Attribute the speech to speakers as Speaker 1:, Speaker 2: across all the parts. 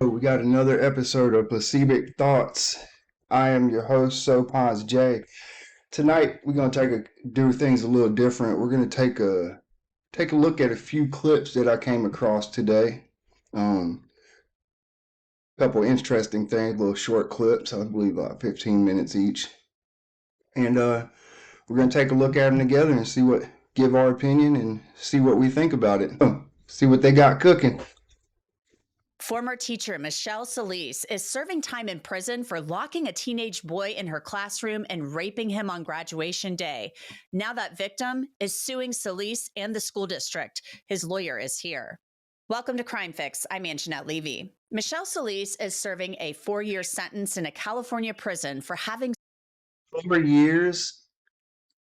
Speaker 1: We got another episode of Placemic Thoughts. I am your host, Sopaz J. Tonight we're gonna do things a little different. We're gonna take a look at a few clips that I came across today. A couple interesting things, little short clips. I believe about 15 minutes each, and we're gonna take a look at them together and give our opinion and see what we think about it. See what they got cooking.
Speaker 2: Former teacher Michelle Solis is serving time in prison for locking a teenage boy in her classroom and raping him on graduation day. Now that victim is suing Solis and the school district. His lawyer is here. Welcome to Crime Fix. I'm Anjanette Levy. Michelle Solis is serving a 4-year sentence in a California prison for having
Speaker 1: 4 years.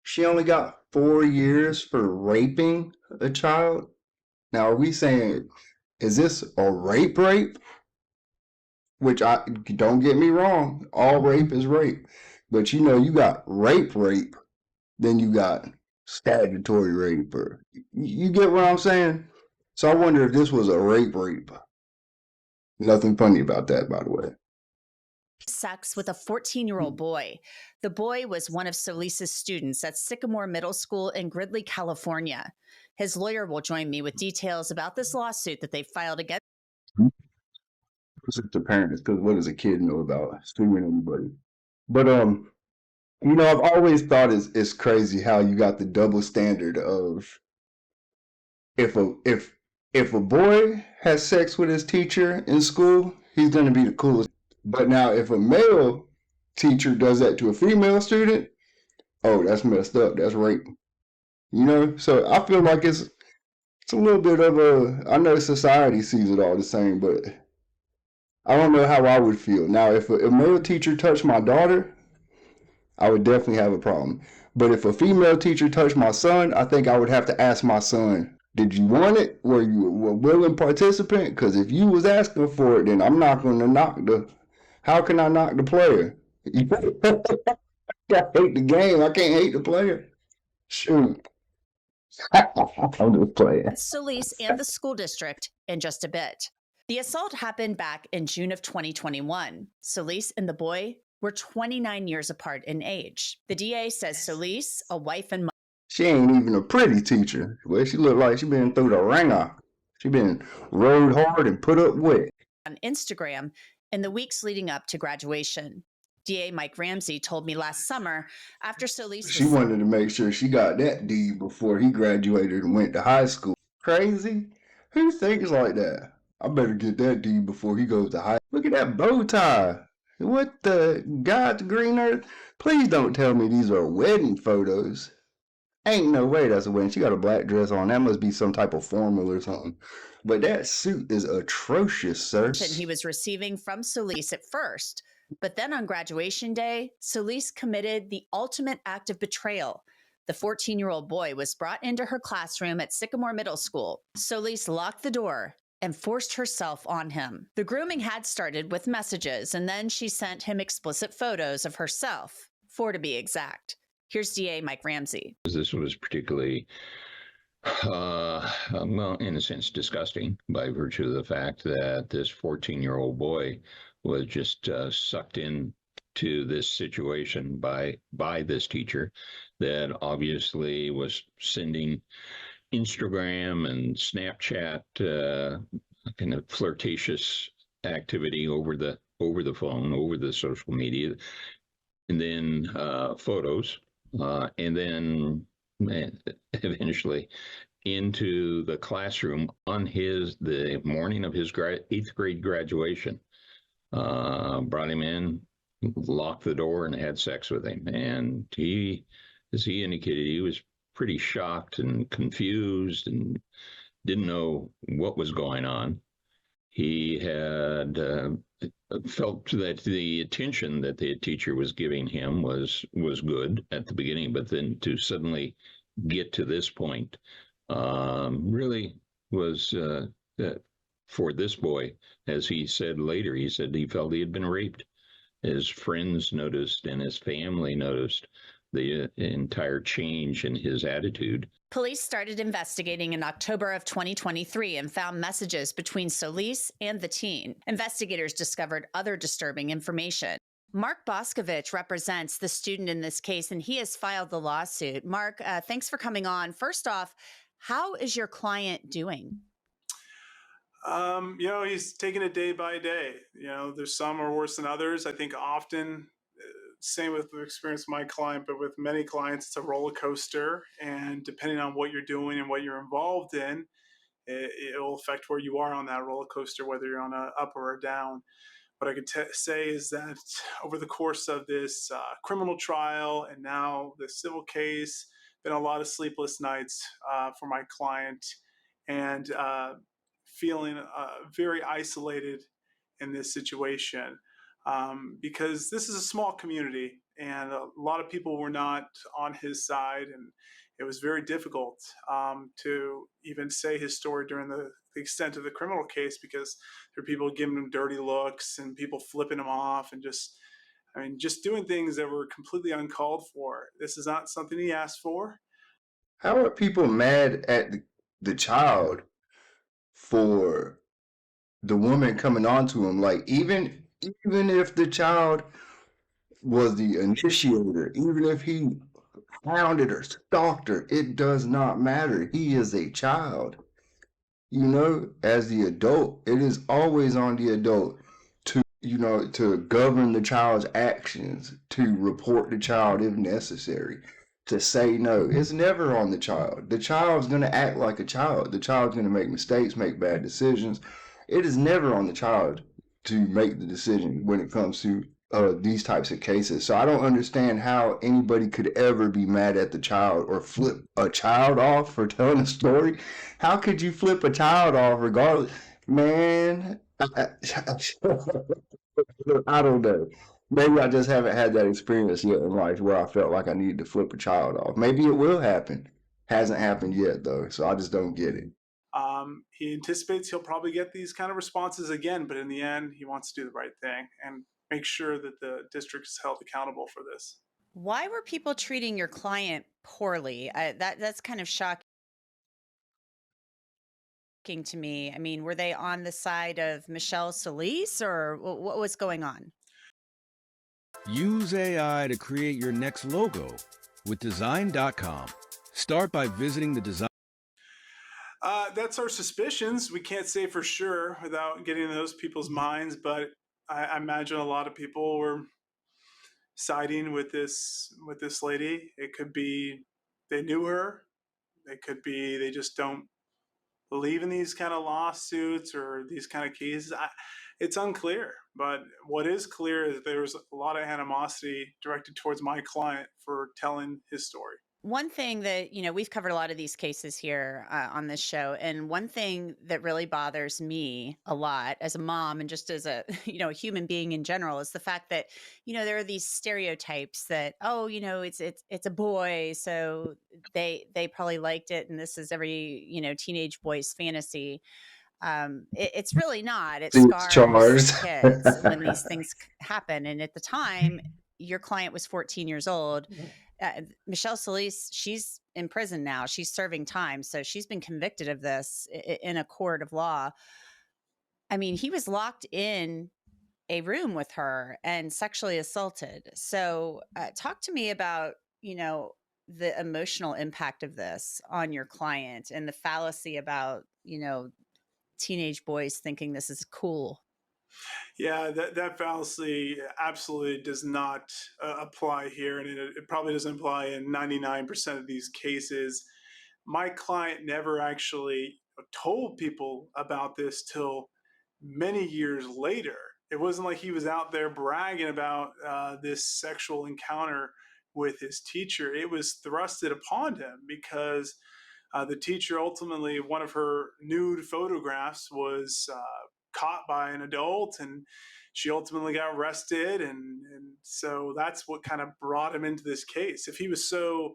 Speaker 1: She only got 4 years for raping a child. Now, are we saying, is this a rape? Which don't get me wrong, all rape is rape. But you got rape, then you got statutory rape. Or, you get what I'm saying? So I wonder if this was a rape. Nothing funny about that, by the way.
Speaker 2: Sex with a 14-year-old boy. The boy was one of Solis's students at Sycamore Middle School in Gridley, California. His lawyer will join me with details about this lawsuit that they filed against.
Speaker 1: It's the parents, because what does a kid know about suing anybody? But I've always thought it's crazy how you got the double standard of if a boy has sex with his teacher in school, he's gonna be the coolest. But now if a male teacher does that to a female student, oh, that's messed up. That's rape. So I feel like it's a little bit of I know society sees it all the same, but I don't know how I would feel. Now, if a male teacher touched my daughter, I would definitely have a problem. But if a female teacher touched my son, I think I would have to ask my son, did you want it? Were you a willing participant? Because if you was asking for it, then I'm not going to how can I knock the player? I hate the game. I can't hate the player. Shoot. I'm just playing.
Speaker 2: Solis and the school district in just a bit. The assault happened back in June of 2021. Solis and the boy were 29 years apart in age. The DA says Solis, a wife and mother.
Speaker 1: She ain't even a pretty teacher. Well, she look like she been through the ringer. She been rode hard and put up wet.
Speaker 2: On Instagram in the weeks leading up to graduation. DA Mike Ramsey told me last summer after Solis.
Speaker 1: She wanted to make sure she got that D before he graduated and went to high school. Crazy? Who thinks like that? I better get that D before he goes to high. Look at that bow tie. What the God's green earth? Please don't tell me these are wedding photos. Ain't no way that's a wedding. She got a black dress on. That must be some type of formal or something. But that suit is atrocious, sir.
Speaker 2: He was receiving from Solis at first. But then on graduation day, Solis committed the ultimate act of betrayal. The 14-year-old boy was brought into her classroom at Sycamore Middle School. Solis locked the door and forced herself on him. The grooming had started with messages, and then she sent him explicit photos of herself, 4 to be exact. Here's DA Mike Ramsey.
Speaker 3: This was particularly, well, in a sense, disgusting by virtue of the fact that this 14-year-old boy was just sucked in to this situation by this teacher that obviously was sending Instagram and Snapchat kind of flirtatious activity over the phone, over the social media, and then photos, and then eventually into the classroom on the morning of his 8th grade graduation. Brought him in, locked the door, and had sex with him. And he, as he indicated, he was pretty shocked and confused and didn't know what was going on. He had felt that the attention that the teacher was giving him was good at the beginning, but then to suddenly get to this point really was for this boy, as he said later, he said he felt he had been raped. His friends noticed and his family noticed the entire change in his attitude.
Speaker 2: Police started investigating in October of 2023 and found messages between Solis and the teen. Investigators discovered other disturbing information. Mark Boscovich represents the student in this case, and he has filed the lawsuit. Mark, thanks for coming on. First off, how is your client doing?
Speaker 4: He's taking it day by day. There's some are worse than others. I think often, same with the experience of my client, but with many clients, it's a roller coaster. And depending on what you're doing and what you're involved in, it will affect where you are on that roller coaster, whether you're on a up or a down. What I could say is that over the course of this criminal trial and now the civil case, been a lot of sleepless nights for my client, and feeling very isolated in this situation, because this is a small community and a lot of people were not on his side, and it was very difficult to even say his story during the extent of the criminal case, because there are people giving him dirty looks and people flipping him off and just doing things that were completely uncalled for. This is not something he asked for.
Speaker 1: How are people mad at the child for the woman coming on to him? Like, even if the child was the initiator, even if he hounded her, stalked her, it does not matter. He is a child. As the adult, it is always on the adult to govern the child's actions, to report the child if necessary, to say no. It's never on the child. The child's going to act like a child. The child's going to make mistakes, make bad decisions. It is never on the child to make the decision when it comes to these types of cases. So I don't understand how anybody could ever be mad at the child or flip a child off for telling a story. How could you flip a child off regardless? Man, I don't know. Maybe I just haven't had that experience yet in life where I felt like I needed to flip a child off. Maybe it will happen. Hasn't happened yet, though, so I just don't get it.
Speaker 4: He anticipates he'll probably get these kind of responses again, but in the end, he wants to do the right thing and make sure that the district is held accountable for this.
Speaker 2: Why were people treating your client poorly? That's kind of shocking to me. I mean, were they on the side of Michelle Solis, or what was going on?
Speaker 5: Use AI to create your next logo with Design.com. Start by visiting the design.
Speaker 4: That's our suspicions. We can't say for sure without getting in those people's minds, but I imagine a lot of people were siding with this lady. It could be they knew her. It could be they just don't believe in these kind of lawsuits or these kind of cases. It's unclear, but what is clear is that there was a lot of animosity directed towards my client for telling his story.
Speaker 2: One thing that, we've covered a lot of these cases here on this show. And one thing that really bothers me a lot as a mom and just as a, a human being in general is the fact that, there are these stereotypes that, it's a boy. So they probably liked it. And this is every, teenage boy's fantasy. It's really not. It scars kids when these things happen. And at the time, your client was 14 years old. Michelle Solis, she's in prison now. She's serving time. So she's been convicted of this in a court of law. I mean, he was locked in a room with her and sexually assaulted. So talk to me about, the emotional impact of this on your client and the fallacy about, teenage boys thinking this is cool.
Speaker 4: Yeah, that fallacy absolutely does not apply here, and it probably doesn't apply in 99% of these cases. My client never actually told people about this till many years later. It wasn't like he was out there bragging about this sexual encounter with his teacher. It was thrusted upon him because the teacher ultimately, one of her nude photographs was caught by an adult, and she ultimately got arrested, and so that's what kind of brought him into this case. If he was so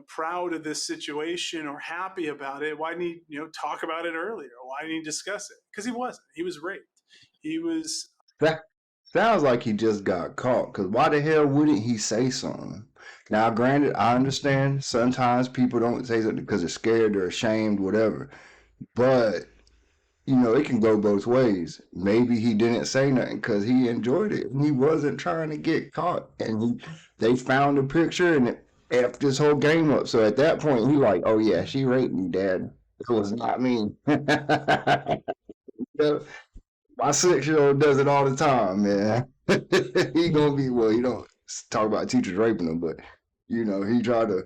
Speaker 4: proud of this situation or happy about it, why didn't he talk about it earlier? Why didn't he discuss it? Because he wasn't. He was raped. He was.
Speaker 1: That sounds like he just got caught, because why the hell wouldn't he say something? Now, granted, I understand sometimes people don't say something because they're scared or ashamed, whatever. But it can go both ways. Maybe he didn't say nothing because he enjoyed it and he wasn't trying to get caught. And they found a picture and it effed this whole game up. So at that point, he like, oh yeah, she raped me, Dad. It was not me. Yeah, my 6-year-old does it all the time, man. He gonna be well. You don't talk about teachers raping him, but he gonna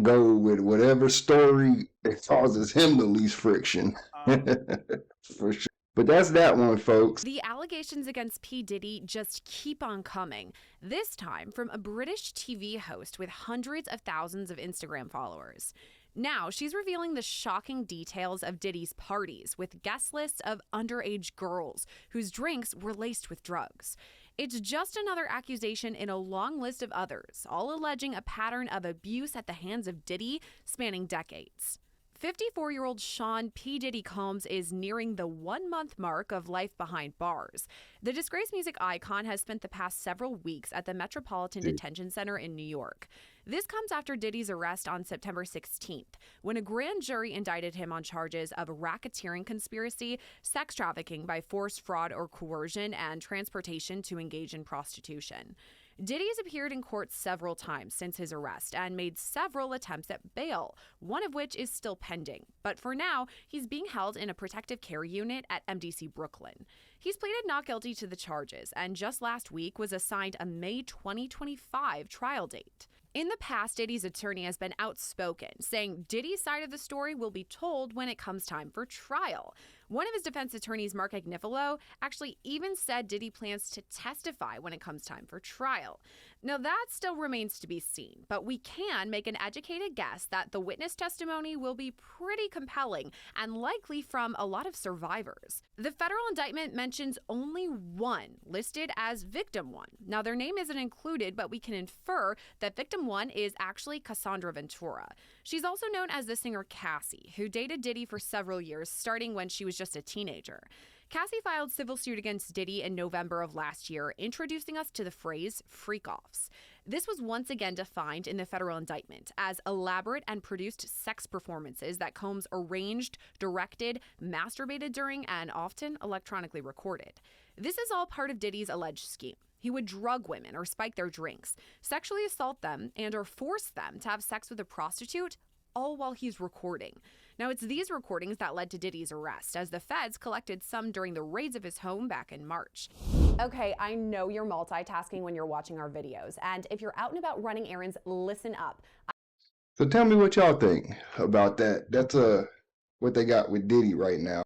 Speaker 1: go with whatever story that causes him the least friction. For sure. But that's that one, folks.
Speaker 6: The allegations against P. Diddy just keep on coming, this time from a British TV host with hundreds of thousands of Instagram followers. Now, she's revealing the shocking details of Diddy's parties with guest lists of underage girls whose drinks were laced with drugs. It's just another accusation in a long list of others, all alleging a pattern of abuse at the hands of Diddy spanning decades. 54-year-old Sean P. Diddy Combs is nearing the 1-month mark of life behind bars. The disgraced music icon has spent the past several weeks at the Metropolitan Detention Center in New York. This comes after Diddy's arrest on September 16th, when a grand jury indicted him on charges of racketeering conspiracy, sex trafficking by force, fraud, or coercion, and transportation to engage in prostitution. Diddy has appeared in court several times since his arrest and made several attempts at bail, one of which is still pending. But for now, he's being held in a protective care unit at MDC Brooklyn. He's pleaded not guilty to the charges and just last week was assigned a May 2025 trial date. In the past, Diddy's attorney has been outspoken, saying Diddy's side of the story will be told when it comes time for trial. One of his defense attorneys, Mark Agnifilo, actually even said Diddy plans to testify when it comes time for trial. Now, that still remains to be seen, but we can make an educated guess that the witness testimony will be pretty compelling and likely from a lot of survivors. The federal indictment mentions only one listed as victim one. Now, their name isn't included, but we can infer that victim one is actually Cassandra Ventura. She's also known as the singer Cassie, who dated Diddy for several years, starting when she was just a teenager. Cassie filed civil suit against Diddy in November of last year, introducing us to the phrase freak-offs. This was once again defined in the federal indictment as elaborate and produced sex performances that Combs arranged, directed, masturbated during, and often electronically recorded. This is all part of Diddy's alleged scheme. He would drug women or spike their drinks, sexually assault them, and or force them to have sex with a prostitute, all while he's recording. Now, it's these recordings that led to Diddy's arrest, as the feds collected some during the raids of his home back in March. Okay, I know you're multitasking when you're watching our videos, and if you're out and about running errands, listen up.
Speaker 1: So tell me what y'all think about that. That's what they got with Diddy right now.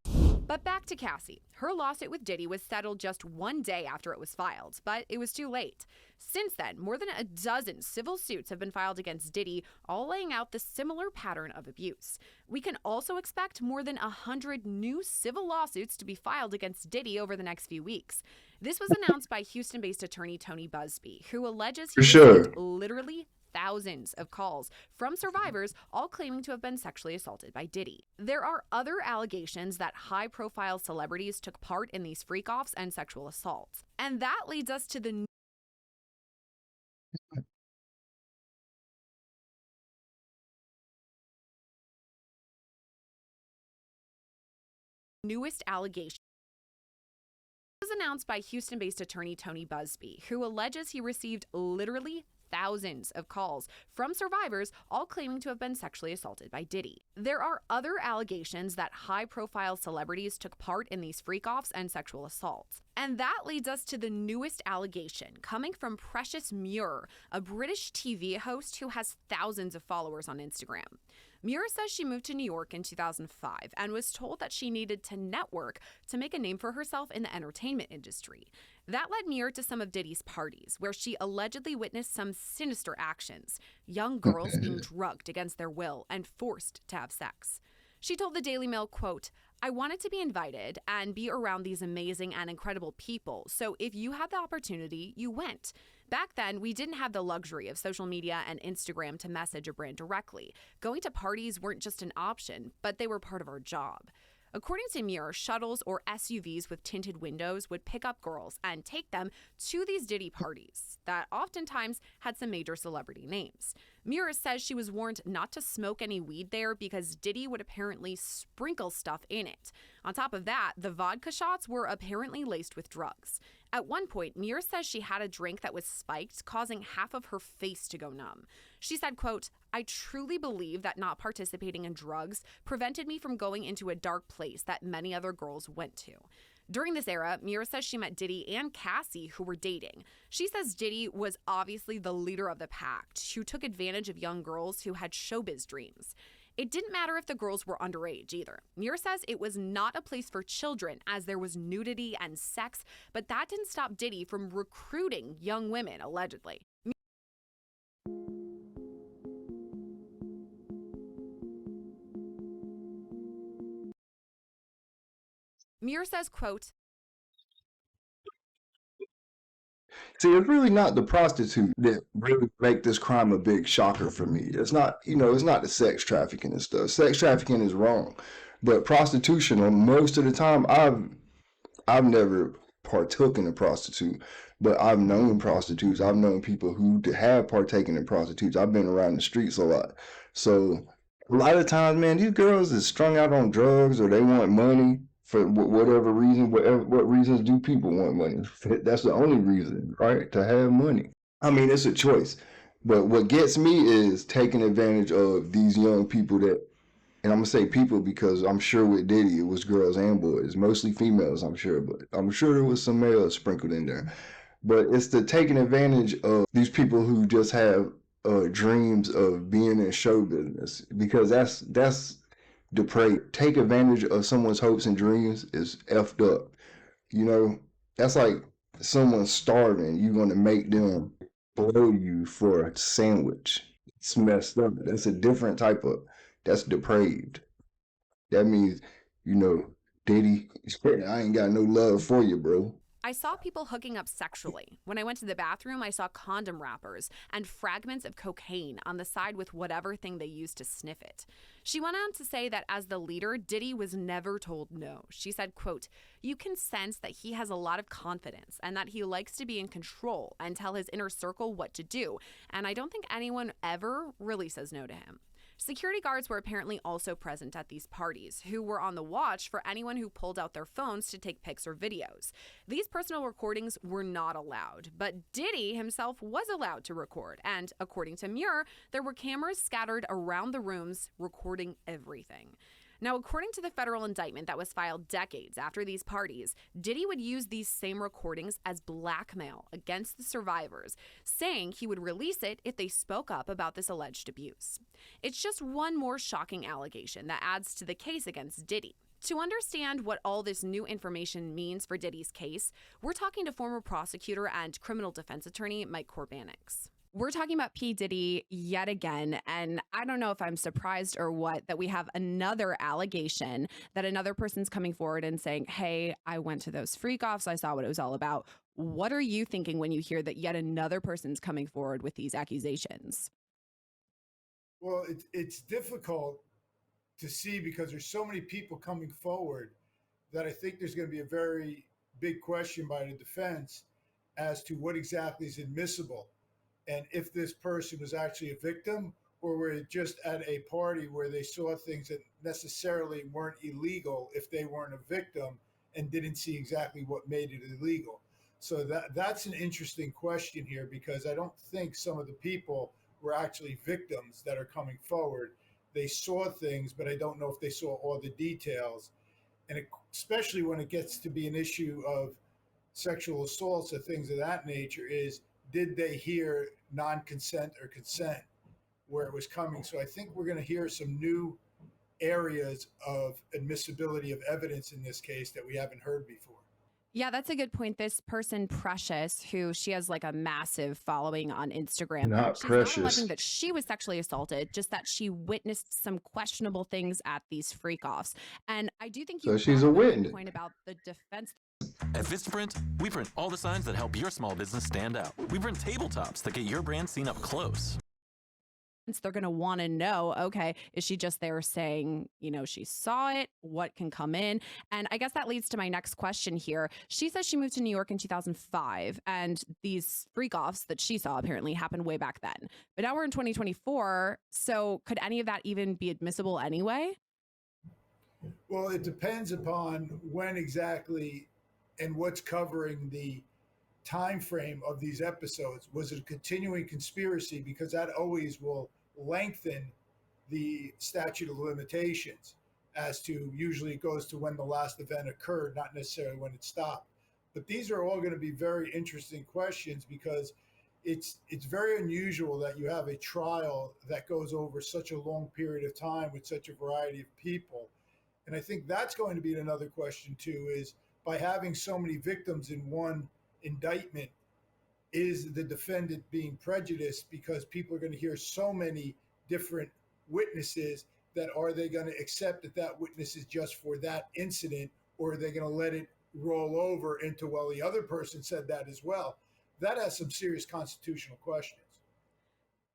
Speaker 6: But back to Cassie. Her lawsuit with Diddy was settled just one day after it was filed, but it was too late. Since then, more than a dozen civil suits have been filed against Diddy, all laying out the similar pattern of abuse. We can also expect more than 100 new civil lawsuits to be filed against Diddy over the next few weeks. This was announced by Houston-based attorney Tony Busby, who alleges he received literally thousands of calls from survivors, all claiming to have been sexually assaulted by Diddy. There are other allegations that high-profile celebrities took part in these freak-offs and sexual assaults. And that leads us to the newest allegation. It was announced by Houston-based attorney Tony Busby, who alleges he received literally thousands of calls from survivors, all claiming to have been sexually assaulted by Diddy. There are other allegations that high-profile celebrities took part in these freak-offs and sexual assaults. And that leads us to the newest allegation, coming from Precious Muir, a British TV host who has thousands of followers on Instagram. Muir says she moved to New York in 2005 and was told that she needed to network to make a name for herself in the entertainment industry. That led Muir to some of Diddy's parties, where she allegedly witnessed some sinister actions, young girls being drugged against their will and forced to have sex. She told the Daily Mail, quote, "I wanted to be invited and be around these amazing and incredible people, so if you had the opportunity, you went. Back then, we didn't have the luxury of social media and Instagram to message a brand directly. Going to parties weren't just an option, but they were part of our job. According to Muir, shuttles or SUVs with tinted windows would pick up girls and take them to these Diddy parties that oftentimes had some major celebrity names. Muir says she was warned not to smoke any weed there because Diddy would apparently sprinkle stuff in it. On top of that, the vodka shots were apparently laced with drugs. At one point, Muir says she had a drink that was spiked, causing half of her face to go numb. She said, quote, "I truly believe that not participating in drugs prevented me from going into a dark place that many other girls went to." During this era, Muir says she met Diddy and Cassie, who were dating. She says Diddy was obviously the leader of the pack, who took advantage of young girls who had showbiz dreams. It didn't matter if the girls were underage either. Muir says it was not a place for children as there was nudity and sex, but that didn't stop Diddy from recruiting young women, allegedly. Muir says, quote,
Speaker 1: See, it's really not the prostitute that really make this crime a big shocker for me. It's not, it's not the sex trafficking and stuff. Sex trafficking is wrong, but prostitution, most of the time, I've never partook in a prostitute, but I've known prostitutes. I've known people who have partaken in prostitutes. I've been around the streets a lot, so a lot of times, man, these girls is strung out on drugs or they want money. For whatever reason, what reasons do people want money? That's the only reason, right? To have money. I mean, it's a choice. But what gets me is taking advantage of these young people that, and I'm gonna say people because I'm sure with Diddy it was girls and boys, mostly females, I'm sure, but I'm sure there was some males sprinkled in there. But it's the taking advantage of these people who just have dreams of being in show business because that's depraved. Take advantage of someone's hopes and dreams is effed up. That's like someone starving. You're gonna make them blow you for a sandwich. It's messed up. That's a different type of. That's depraved. That means, Diddy. I ain't got no love for you, bro.
Speaker 6: I saw people hooking up sexually. When I went to the bathroom, I saw condom wrappers and fragments of cocaine on the side with whatever thing they used to sniff it. She went on to say that as the leader, Diddy was never told no. She said, quote, "You can sense that he has a lot of confidence and that he likes to be in control and tell his inner circle what to do. And I don't think anyone ever really says no to him." Security guards were apparently also present at these parties, who were on the watch for anyone who pulled out their phones to take pics or videos. These personal recordings were not allowed, but Diddy himself was allowed to record. And according to Muir, there were cameras scattered around the rooms recording everything. Now, according to the federal indictment that was filed decades after these parties, Diddy would use these same recordings as blackmail against the survivors, saying he would release it if they spoke up about this alleged abuse. It's just one more shocking allegation that adds to the case against Diddy. To understand what all this new information means for Diddy's case, we're talking to former prosecutor and criminal defense attorney Mike Korbanix. We're talking about P. Diddy yet again, and I don't know if I'm surprised or what that we have another allegation that another person's coming forward and saying, hey, I went to those freak offs, I saw what it was all about. What are you thinking when you hear that yet another person's coming forward with these accusations?
Speaker 7: Well, it's difficult to see because there's so many people coming forward that I think there's going to be a very big question by the defense as to what exactly is admissible. And if this person was actually a victim or were just at a party where they saw things that necessarily weren't illegal if they weren't a victim and didn't see exactly what made it illegal. So that's an interesting question here because I don't think some of the people were actually victims that are coming forward. They saw things, but I don't know if they saw all the details. And especially when it gets to be an issue of sexual assaults or things of that nature is, did they hear non-consent or consent where it was coming? So I think we're going to hear some new areas of admissibility of evidence in this case that we haven't heard before.
Speaker 6: Yeah, that's a good point. This person, Precious, who she has like a massive following on Instagram.
Speaker 1: Not
Speaker 6: She's
Speaker 1: Precious.
Speaker 6: not alleging that she was sexually assaulted, just that she witnessed some questionable things at these freak-offs. And I do think you
Speaker 1: So she's a
Speaker 6: brought up good
Speaker 1: witness.
Speaker 6: point about the defense.
Speaker 8: At Vistaprint, we print all the signs that help your small business stand out. We print tabletops that get your brand seen up close.
Speaker 6: They're going to want to know, okay, is she just there saying, she saw it? What can come in? And I guess that leads to my next question here. She says she moved to New York in 2005, and these freak offs that she saw apparently happened way back then. But now we're in 2024. So could any of that even be admissible anyway?
Speaker 7: Well, it depends upon when exactly and what's covering the time frame of these episodes. Was it a continuing conspiracy? Because that always will lengthen the statute of limitations, as to usually it goes to when the last event occurred, not necessarily when it stopped. But these are all going to be very interesting questions, because it's very unusual that you have a trial that goes over such a long period of time with such a variety of people. And I think that's going to be another question too, is by having so many victims in one indictment, is the defendant being prejudiced because people are going to hear so many different witnesses, that are they going to accept that that witness is just for that incident, or are they going to let it roll over into, well, the other person said that as well? That has some serious constitutional questions.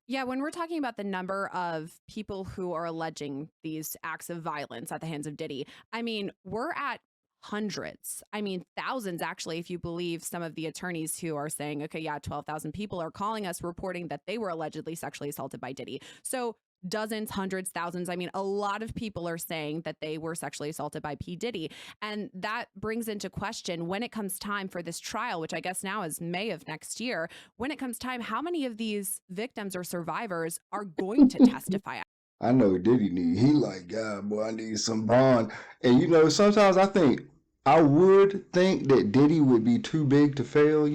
Speaker 6: Yeah, when we're talking about the number of people who are alleging these acts of violence at the hands of Diddy, I mean, we're at hundreds. I mean, thousands, actually, if you believe some of the attorneys who are saying, okay, yeah, 12,000 people are calling us reporting that they were allegedly sexually assaulted by Diddy. So dozens, hundreds, thousands. I mean, a lot of people are saying that they were sexually assaulted by P. Diddy. And that brings into question, when it comes time for this trial, which I guess now is May of next year, when it comes time, how many of these victims or survivors are going to testify?
Speaker 1: I know Diddy need. He like, God, boy, I need some bond. And sometimes I would think that Diddy would be too big to fail.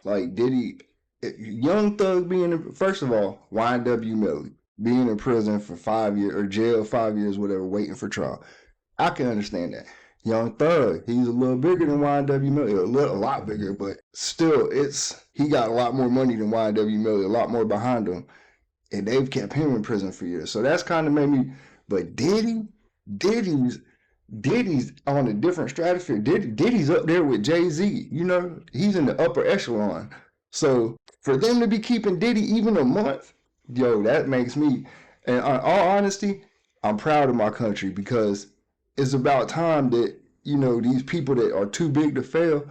Speaker 1: Like Diddy, Young Thug first of all, YW Melly being in prison for 5 years or jail 5 years, whatever, waiting for trial. I can understand that. Young Thug, he's a little bigger than YW Melly, a lot bigger, but still, he got a lot more money than YW Melly, a lot more behind him. And they've kept him in prison for years. So that's kind of made me. But Diddy's on a different stratosphere. Diddy's up there with Jay-Z. He's in the upper echelon. So for them to be keeping Diddy even a month, that makes me. And in all honesty, I'm proud of my country, because it's about time that these people that are too big to fail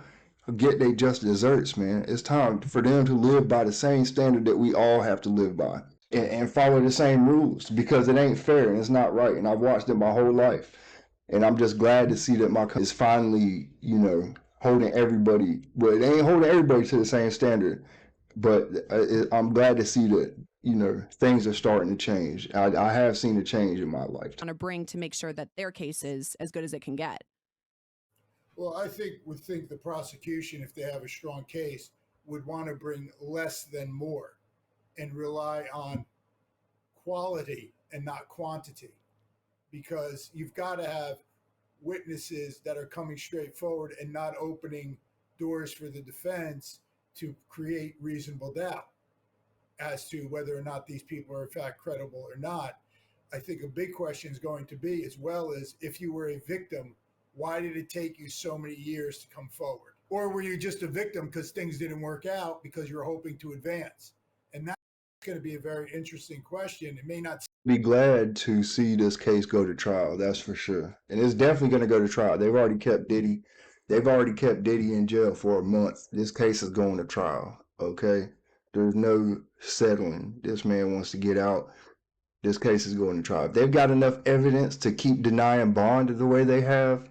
Speaker 1: get their just desserts, man. It's time for them to live by the same standard that we all have to live by. And follow the same rules, because it ain't fair and it's not right. And I've watched it my whole life. And I'm just glad to see that my country is finally, holding everybody. Well, it ain't holding everybody to the same standard, but I'm glad to see that, things are starting to change. I have seen a change in my life.
Speaker 6: Want to bring to make sure that their case is as good as it can get?
Speaker 7: Well, I would think the prosecution, if they have a strong case, would want to bring less than more and rely on quality and not quantity, because you've got to have witnesses that are coming straight forward and not opening doors for the defense to create reasonable doubt as to whether or not these people are in fact credible or not. I think a big question is going to be, as well as, if you were a victim, why did it take you so many years to come forward? Or were you just a victim because things didn't work out because you were hoping to advance? And that's going to be a very interesting question. It may not
Speaker 1: be glad to see this case go to trial, that's for sure. And it's definitely going to go to trial. They've already kept Diddy in jail for a month. This case is going to trial, okay? There's no settling. This man wants to get out. This case is going to trial. If they've got enough evidence to keep denying bond the way they have,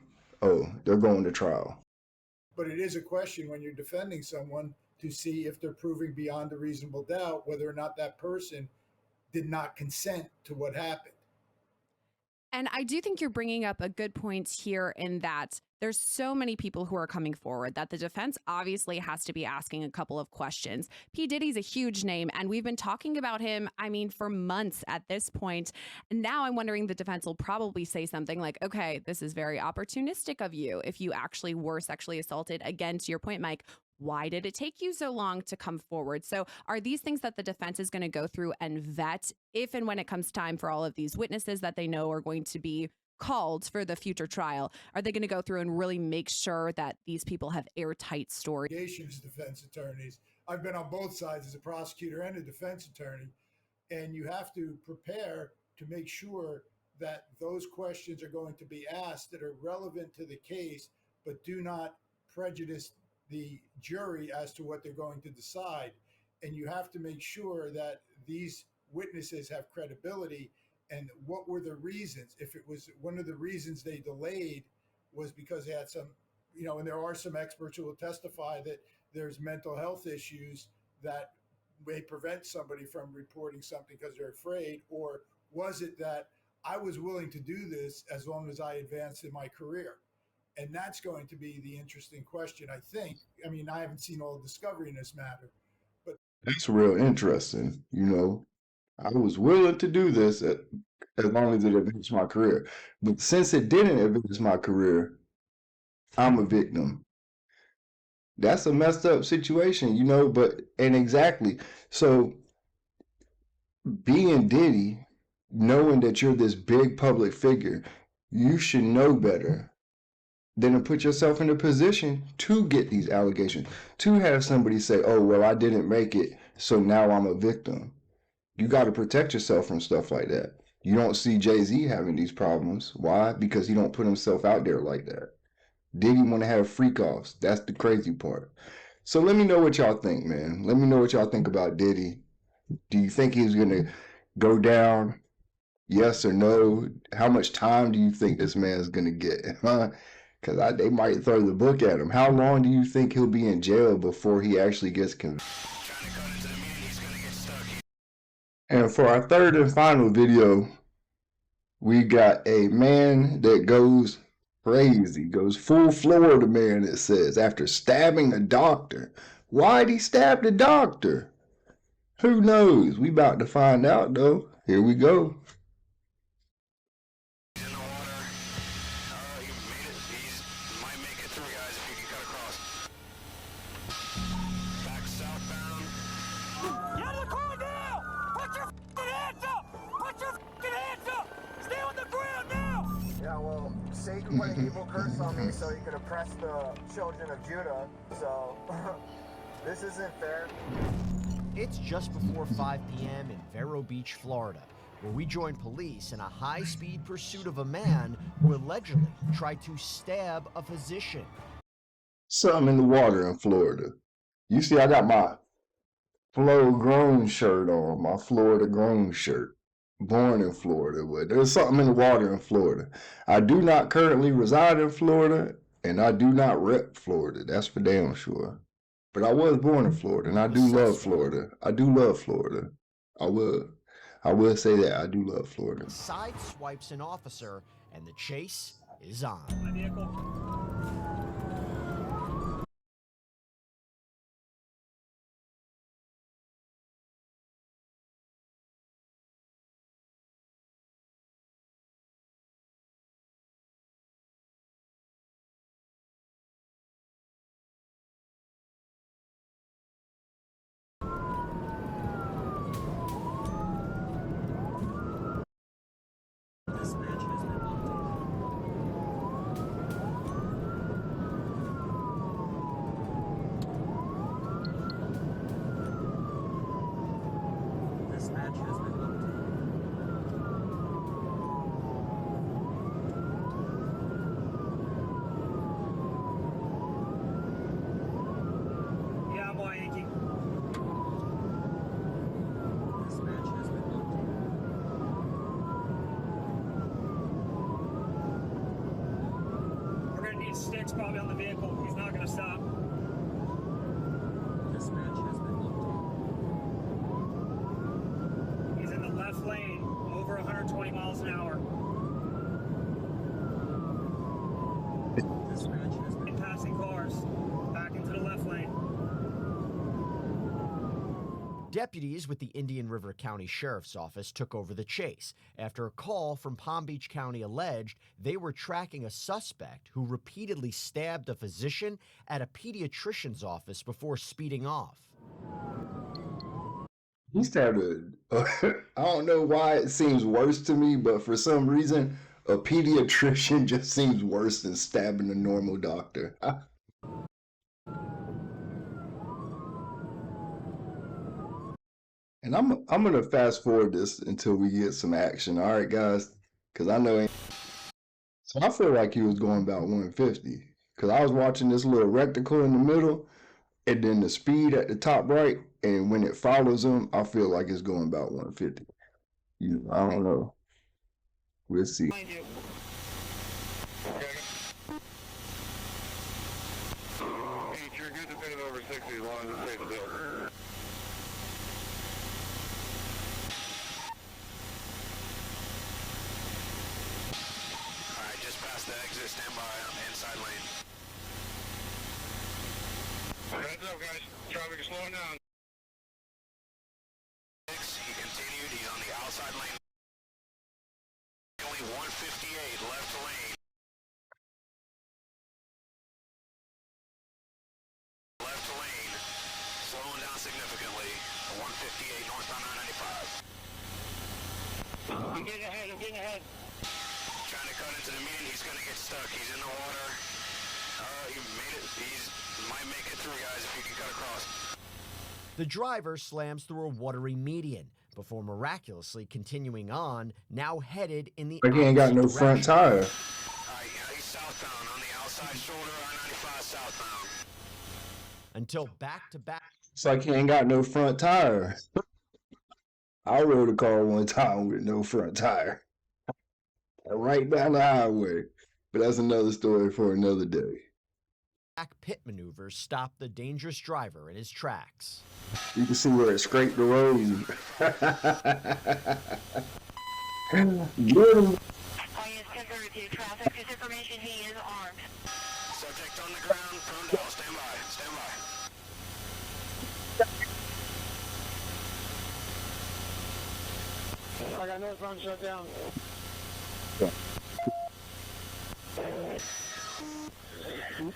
Speaker 1: they're going to trial.
Speaker 7: But it is a question when you're defending someone to see if they're proving beyond a reasonable doubt whether or not that person did not consent to what happened.
Speaker 6: And I do think you're bringing up a good point here, in that there's so many people who are coming forward that the defense obviously has to be asking a couple of questions. P. Diddy's a huge name, and we've been talking about him, for months at this point. And now I'm wondering, the defense will probably say something like, okay, this is very opportunistic of you. If you actually were sexually assaulted, again, to your point, Mike, why did it take you so long to come forward? So are these things that the defense is going to go through and vet if and when it comes time for all of these witnesses that they know are going to be called for the future trial? Are they going to go through and really make sure that these people have airtight stories?
Speaker 7: Defense attorneys. I've been on both sides as a prosecutor and a defense attorney. And you have to prepare to make sure that those questions are going to be asked that are relevant to the case, but do not prejudice the jury as to what they're going to decide. And you have to make sure that these witnesses have credibility. And what were the reasons? If it was one of the reasons they delayed was because they had some, and there are some experts who will testify that there's mental health issues that may prevent somebody from reporting something because they're afraid? Or was it that I was willing to do this as long as I advanced in my career? And that's going to be the interesting question, I think. I mean, I haven't seen all the discovery in this matter, but
Speaker 1: That's real interesting. I was willing to do this as long as it advanced my career. But since it didn't advance my career, I'm a victim. That's a messed up situation, and exactly. So being Diddy, knowing that you're this big public figure, you should know better than to put yourself in a position to get these allegations, to have somebody say, oh, well, I didn't make it, so now I'm a victim. You got to protect yourself from stuff like that. You don't see Jay-Z having these problems. Why? Because he don't put himself out there like that. Diddy want to have freak offs. That's the crazy part. So let me know what y'all think, man. Let me know what y'all think about Diddy. Do you think he's going to go down? Yes or no? How much time do you think this man's going to get? Because they might throw the book at him. How long do you think he'll be in jail before he actually gets convicted? And for our third and final video, we got a man that goes crazy, goes full Florida man, it says, after stabbing a doctor. Why'd he stab the doctor? Who knows? We about to find out, though. Here we go.
Speaker 9: Satan put an evil curse on me so he could oppress the children of Judah. So this isn't fair.
Speaker 10: It's just before 5 p.m. in Vero Beach, Florida, where we join police in a high-speed pursuit of a man who allegedly tried to stab a physician.
Speaker 1: Something in the water in Florida. You see, I got my Flo Grown shirt on, my Florida Grown shirt. Born in Florida, but there's something in the water in Florida. I do not currently reside in Florida, and I do not rep Florida. That's for damn sure. But I was born in Florida, and I do love Florida. I do love Florida. I will say that I do love Florida.
Speaker 10: Side swipes an officer, and the chase is on.
Speaker 11: Sticks probably on the vehicle. He's not going to stop. This match has been locked. He's in the left lane, over 120 miles an hour. This match has been passing cars back into the left lane.
Speaker 10: Deputies with the Indian River County Sheriff's Office took over the chase after a call from Palm Beach County alleged they were tracking a suspect who repeatedly stabbed a physician at a pediatrician's office before speeding off.
Speaker 1: He stabbed I don't know why it seems worse to me, but for some reason, a pediatrician just seems worse than stabbing a normal doctor. And I'm gonna fast forward this until we get some action. All right, guys, because I know. So I feel like he was going about 150 because I was watching this little reticle in the middle, and then the speed at the top right, and when it follows him, I feel like it's going about 150. I don't know. We'll see.
Speaker 12: You're good to pay over 60 as long as it stays still.
Speaker 13: Alright, just past the exit, stand by on the inside lane.
Speaker 12: Heads up, guys. Traffic is slowing down.
Speaker 13: He continued, he's on the outside lane. Only 158 left lane. Left lane, slowing down significantly. 158 northbound 995.
Speaker 12: I'm getting ahead.
Speaker 13: Trying to cut into the median, he's gonna get stuck. He's in the water. He made it. Might make it through, guys, if he can cut across.
Speaker 10: The driver slams through a watery median before miraculously continuing on, now headed in the
Speaker 1: But he ain't got no
Speaker 10: opposite
Speaker 1: front
Speaker 10: direction.
Speaker 1: tire.
Speaker 13: He's southbound on the outside shoulder, I-95 southbound.
Speaker 10: Until back-to-back.
Speaker 1: It's like he ain't got no front tire. I rode a car one time with no front tire. Right down the highway. But that's another story for another day.
Speaker 10: Back pit maneuvers stopped the dangerous driver in his tracks.
Speaker 1: You can see where it scraped the road. Get him.
Speaker 14: Traffic, this information, he is armed.
Speaker 13: Subject on the ground, prone down, stand by, stand by.
Speaker 12: I got northbound shut down.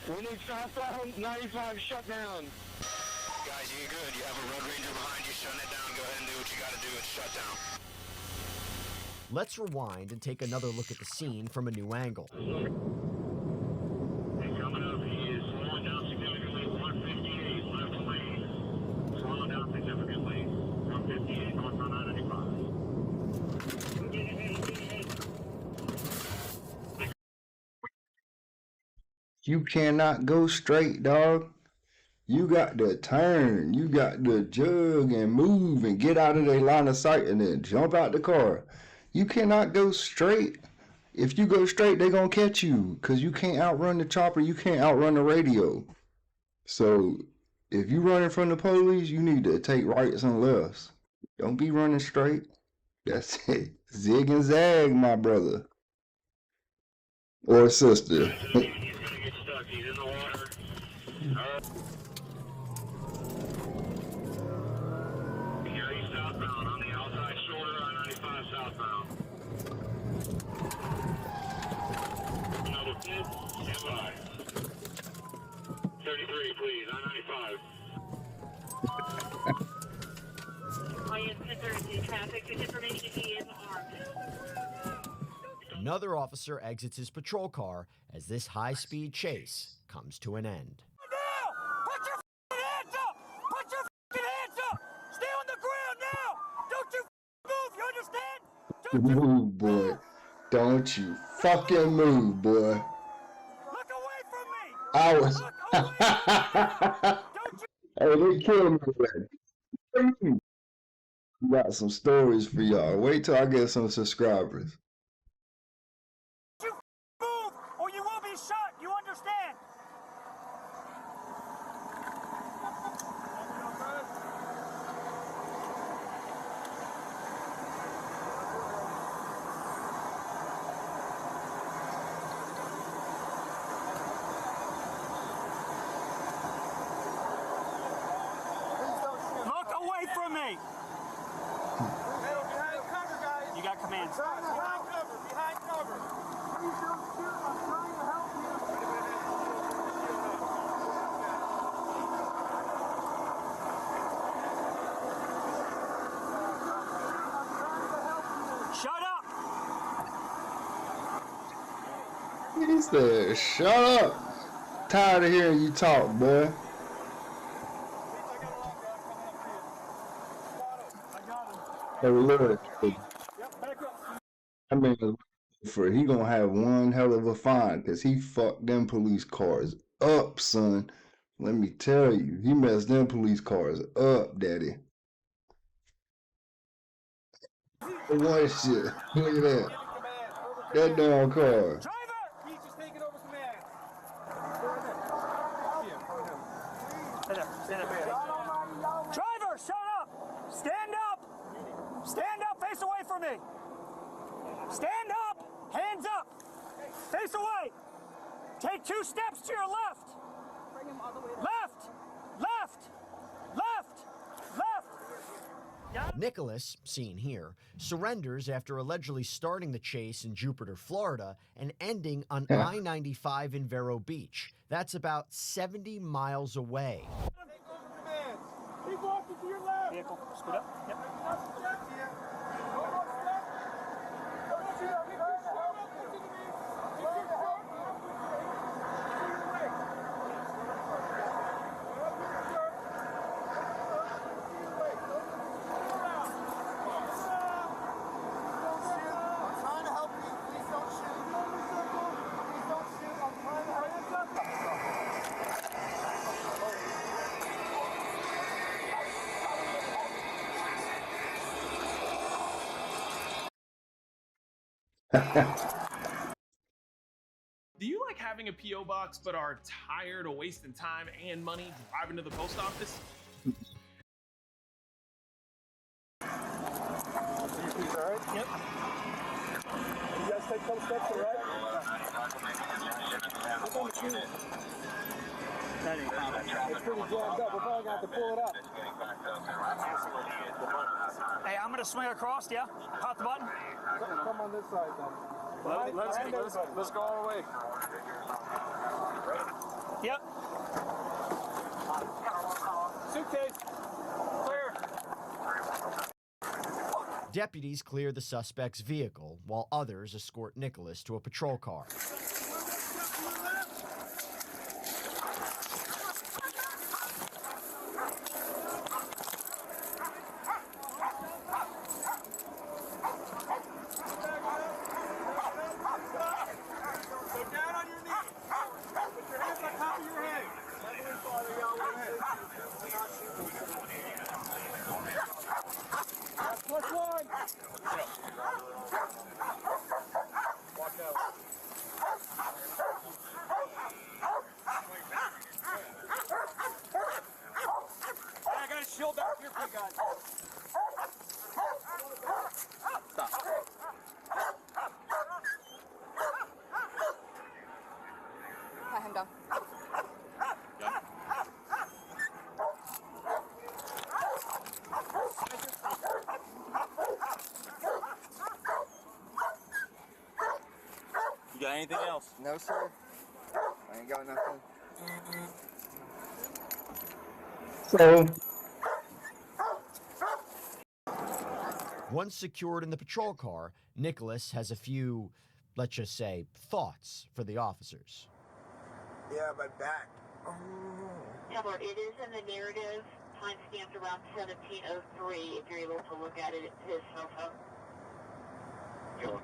Speaker 12: We need southbound 95 shut down.
Speaker 13: Guys, you good. You have a road ranger behind you shutting it down. Go ahead and do what you got to do. It's shut down.
Speaker 10: Let's rewind and take another look at the scene from a new angle.
Speaker 12: Coming up, he is slowing down significantly. 158 left lane. Slowing down significantly. 158 northbound 995. Get ahead.
Speaker 1: You cannot go straight, dog. You got to turn. You got to jug and move and get out of their line of sight and then jump out the car. You cannot go straight. If you go straight, they're going to catch you because you can't outrun the chopper. You can't outrun the radio. So if you running from the police, you need to take rights and lefts. Don't be running straight. That's it. Zig and zag, my brother. Or sister.
Speaker 12: He's gonna get stuck. He's in the water. Yeah, he's southbound on the outside shoulder, I-95 southbound. Another pit, stand by. 33, please, I-95.
Speaker 14: IS-1032 traffic, this information, he is armed.
Speaker 10: Another officer exits his patrol car as this high-speed chase comes to an end.
Speaker 11: Now! Put your hands up! Put your hands up! Stay on the ground now! Don't you move, you understand?
Speaker 1: Move, boy. Don't you fucking move, boy.
Speaker 11: Look away from me!
Speaker 1: I was. Hey, they killed me, man. We got some stories for y'all. Wait till I get some subscribers.
Speaker 11: You move, or you will be shot, you understand? Look away from me! You got commands. Behind cover. Please don't shoot. I'm trying to help you. Shut up!
Speaker 1: He said, shut up. Tired of hearing you talk, boy. Hey, look,
Speaker 11: Yep, back up.
Speaker 1: I mean, he gonna have one hell of a fine because he fucked them police cars up, son. Let me tell you, he messed them police cars up, daddy. One shit. Look at that. That damn car.
Speaker 11: He's just taking over command. Driver, shut up! Stand up! Stand up, face away from me! Stand up! Hands up! Face away! Take 2 steps to your left! Left! Left! Left! Left!
Speaker 10: Nicholas, seen here, surrenders after allegedly starting the chase in Jupiter, Florida, and ending on I-95 in Vero Beach. That's about 70 miles away.
Speaker 11: Keep walking to your left! Vehicle, scoot up. Yep.
Speaker 15: Do you like having a P.O. box but are tired of wasting time and money driving to the post office?
Speaker 11: Alright, yep. You guys take some steps to the right? It's pretty jammed up. We're probably going to have to pull it up. Hey, I'm going to swing across, yeah? Hot the button? Come on this side, then. Let's go our way. Yep. Suitcase. Clear.
Speaker 10: Deputies clear the suspect's vehicle, while others escort Nicholas to a patrol car.
Speaker 9: You got anything else? No, sir. I ain't got nothing.
Speaker 1: So,
Speaker 10: once secured in the patrol car, Nicholas has a few, let's just say, thoughts for the officers.
Speaker 9: Yeah, my back.
Speaker 14: Edward, it is in the narrative, time stamped around 17:03, if you're able to look at it at his cell phone.
Speaker 9: Sure.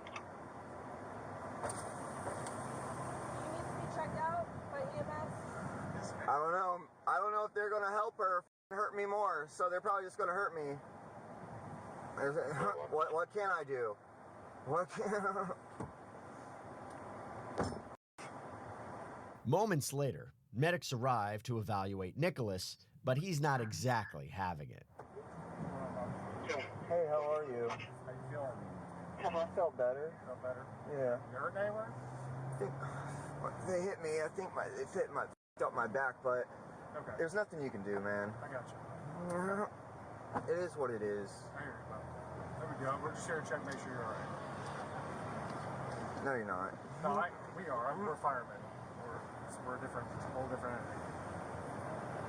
Speaker 9: I don't know. I don't know if they're gonna help her or hurt me more. So they're probably just gonna hurt me. What can I do? What can?
Speaker 10: Moments later, medics arrive to evaluate Nicholas, but he's not exactly having it.
Speaker 9: Hey, how are you? How you feeling? I felt better. Felt better? Yeah. You hurt anywhere? I think they hit me. I think they felt my back, but there's nothing you can do, man.
Speaker 16: I got you.
Speaker 9: It is what it is.
Speaker 16: I hear you, bud. There we go. We're just here to check, make sure you're all right.
Speaker 9: No, you're not.
Speaker 16: No, we are. We're firemen. We're different, a whole different entity.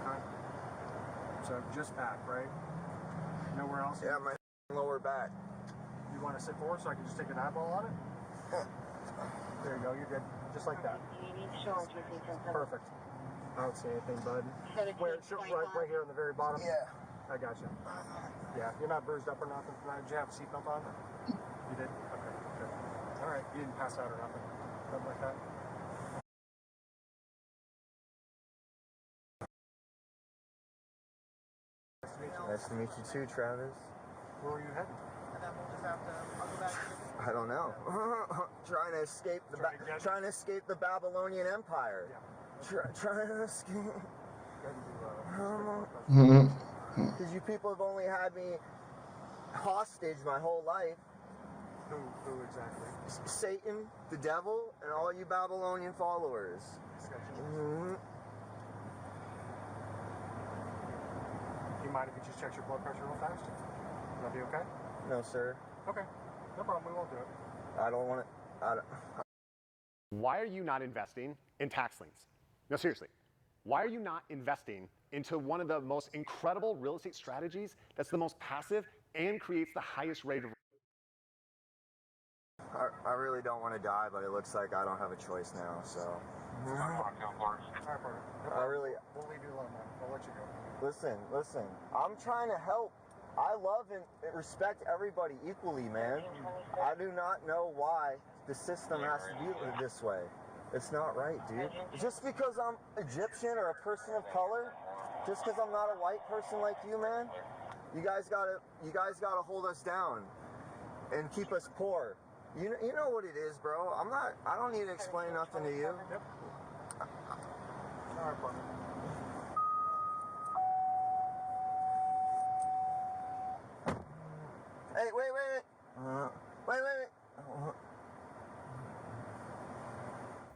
Speaker 16: Okay. So just back, right? Nowhere else?
Speaker 9: Yeah, my lower back.
Speaker 16: You want to sit forward so I can just take an eyeball on it? There you go. You're good. Just like that. Perfect. I don't see anything, bud. Where? Right here on the very bottom?
Speaker 9: Yeah.
Speaker 16: I got you. Yeah, you're not bruised up or nothing. Did you have a seatbelt on? You did? Okay, good. All right, you didn't pass out or nothing? Nothing like that?
Speaker 9: Nice to meet you too, Travis.
Speaker 16: Where were you heading?
Speaker 9: I don't know. Trying to escape the Babylonian Empire.
Speaker 16: Yeah.
Speaker 9: Trying to escape.
Speaker 1: Mhm.
Speaker 9: Because you people have only had me hostage my whole life.
Speaker 16: Who exactly?
Speaker 9: Satan, the devil, and all you Babylonian followers. Mm-hmm.
Speaker 16: You mind if you just check your blood pressure real fast? Will that be okay?
Speaker 9: No, sir.
Speaker 16: Okay. No problem. We won't do it.
Speaker 9: I don't want to.
Speaker 17: Why are you not investing in tax liens? No, seriously. Why are you not investing into one of the most incredible real estate strategies that's the most passive and creates the highest rate of...
Speaker 9: I really don't want to die, but it looks like I don't have a choice now, so. I really.
Speaker 16: We'll leave you alone, man. I'll let you go.
Speaker 9: Listen. I'm trying to help. I love and respect everybody equally, man. I do not know why the system has to be this way. It's not right, dude. Just because I'm Egyptian or a person of color, just because I'm not a white person like you, man, you guys gotta hold us down and keep us poor. You know what it is, bro. I don't need to explain nothing to you.
Speaker 16: Yep. All right, partner.
Speaker 9: Hey, wait.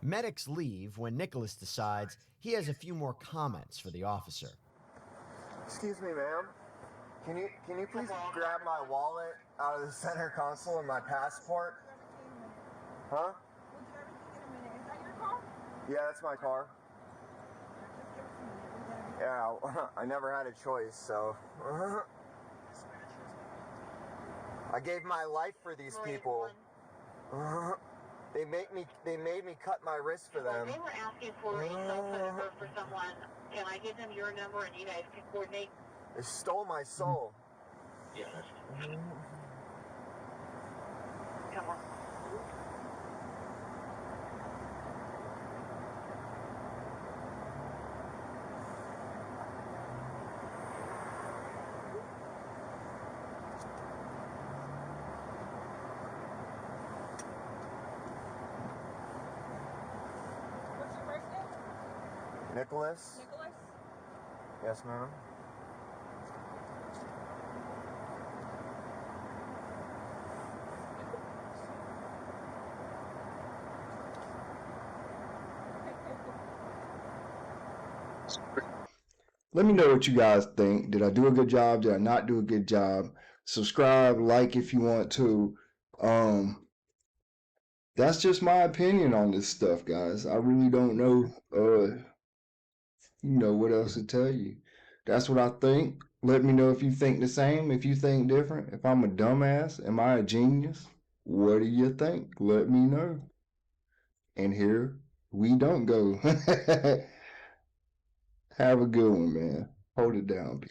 Speaker 10: Medics leave when Nicholas decides he has a few more comments for the officer.
Speaker 9: Excuse me, ma'am. Can you please grab my wallet out of the center console and my passport? Huh?
Speaker 18: Is that your car?
Speaker 9: Yeah, that's my car. Yeah, I never had a choice, so. I gave my life for these people. They made me cut my wrist for them.
Speaker 14: They were asking for a cell phone number for someone. Can I give them your number and you guys can coordinate?
Speaker 9: They stole my soul.
Speaker 14: Yeah. Come on.
Speaker 18: What's your first name?
Speaker 9: Nicholas?
Speaker 18: Nicholas?
Speaker 9: Yes, ma'am.
Speaker 1: Let me know what you guys think. Did I do a good job? Did I not do a good job? Subscribe, like if you want to. That's just my opinion on this stuff, guys. I really don't know what else to tell you. That's what I think. Let me know if you think the same, if you think different. If I'm a dumbass, am I a genius? What do you think? Let me know. And here we don't go. Have a good one, man. Hold it down.